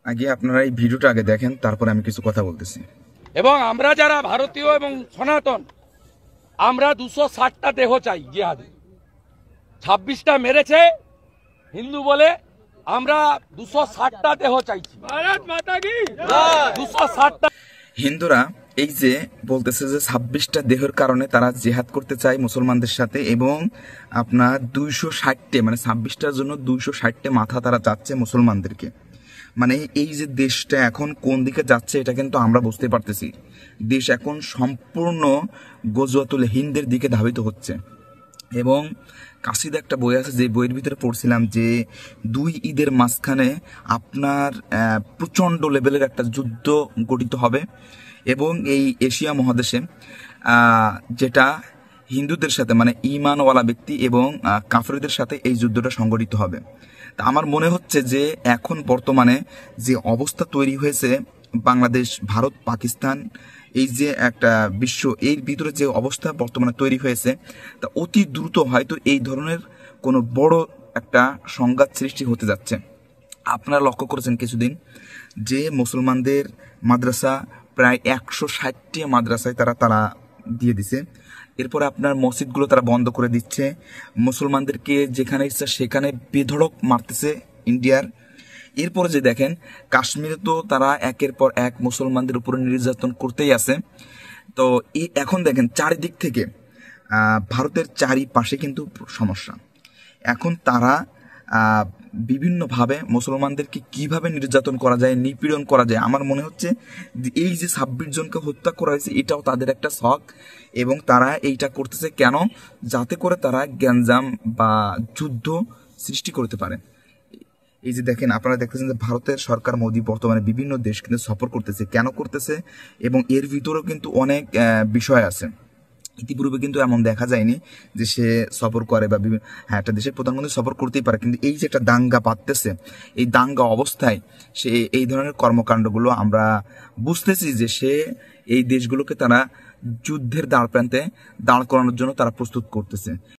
আগে আপনারা এই ভিডিওটা আগে দেখেন, তারপরে আমি কিছু কথা বলতেছি। এবং আমরা যারা ভারতীয় এবং সনাতন, আমরা 260টা দেহ চাই জিহাদে। 26টা মেরেছে হিন্দু বলে, আমরা 260টা দেহ চাইছি। ভারত মাতা কি জয়। 260টা হিন্দুরা এই যে বলতেছে যে 26টা দেহের কারণে তারা জিহাদ করতে চায় মুসলমানদের সাথে, এবং আপনার 260টে মানে 26টার জন্য 260টে মাথা তারা চাচ্ছে মুসলমানদেরকে। মানে এই যে দেশটা এখন কোন দিকে যাচ্ছে এটা কিন্তু আমরা বুঝতে পারতেছি। দেশ এখন সম্পূর্ণ গজওয়াতুল হিন্দের দিকে ধাবিত হচ্ছে। এবং কাশিদা একটা বই আছে, যে বইয়ের ভিতরে পড়ছিলাম যে 2 ঈদের মাঝখানে আপনার প্রচণ্ড লেভেলের একটা যুদ্ধ গঠিত হবে, এবং এই এশিয়া মহাদেশে যেটা হিন্দুদের সাথে মানে ঈমানওয়ালা ব্যক্তি এবং কাফেরদের সাথে এই যুদ্ধটা সংগঠিত হবে। তা আমার মনে হচ্ছে যে এখন বর্তমানে যে অবস্থা তৈরি হয়েছে বাংলাদেশ, ভারত, পাকিস্তান, এই যে একটা বিশ্ব, এর ভিতরে যে অবস্থা বর্তমানে তৈরি হয়েছে, তা অতি দ্রুত হয়তো এই ধরনের কোনো বড় একটা সংঘাত সৃষ্টি হতে যাচ্ছে। আপনারা লক্ষ্য করেছেন কিছুদিন যে মুসলমানদের মাদ্রাসা প্রায় 160টি মাদ্রাসায় তারা দিয়ে দিছে। এরপরে আপনার মসজিদগুলো তারা বন্ধ করে দিচ্ছে, মুসলমানদেরকে যেখানে ইচ্ছা সেখানে বেধড়ক মারতেছে ইন্ডিয়ার। এরপরে যে দেখেন কাশ্মীরে তো তারা একের পর এক মুসলমানদের উপরে নির্যাতন করতেই আছে। তো এখন দেখেন চারিদিক থেকে ভারতের চারিপাশে কিন্তু সমস্যা। এখন তারা বিভিন্নভাবে মুসলমানদেরকে কিভাবে নির্যাতন করা যায়, নিপীড়ন করা যায়। আমার মনে হচ্ছে এই যে 26 জনকে হত্যা করা হয়েছে এটাও তাদের একটা শখ, এবং তারা এইটা করতেছে কেন, যাতে করে তারা গ্যাঞ্জাম বা যুদ্ধ সৃষ্টি করতে পারে। এই যে দেখেন, আপনারা দেখতেছেন যে ভারতের সরকার মোদী বর্তমানে বিভিন্ন দেশ কিন্তু সফর করতেছে। কেন করতেছে, এবং এর ভিতরেও কিন্তু অনেক বিষয় আছে। ইতিপূর্বে কিন্তু এমন দেখা যায়নি যে সে সফর করে বা হ্যাঁ, একটা দেশের প্রধানমন্ত্রী সফর করতেই পারে, কিন্তু এই যে একটা দাঙ্গা পাততেছে, এই দাঙ্গা অবস্থায় সে এই ধরনের কর্মকাণ্ডগুলো আমরা বুঝতেছি যে সে এই দেশগুলোকে তারা যুদ্ধের দ্বার প্রান্তে দাঁড় করানোর জন্য তারা প্রস্তুত করতেছে।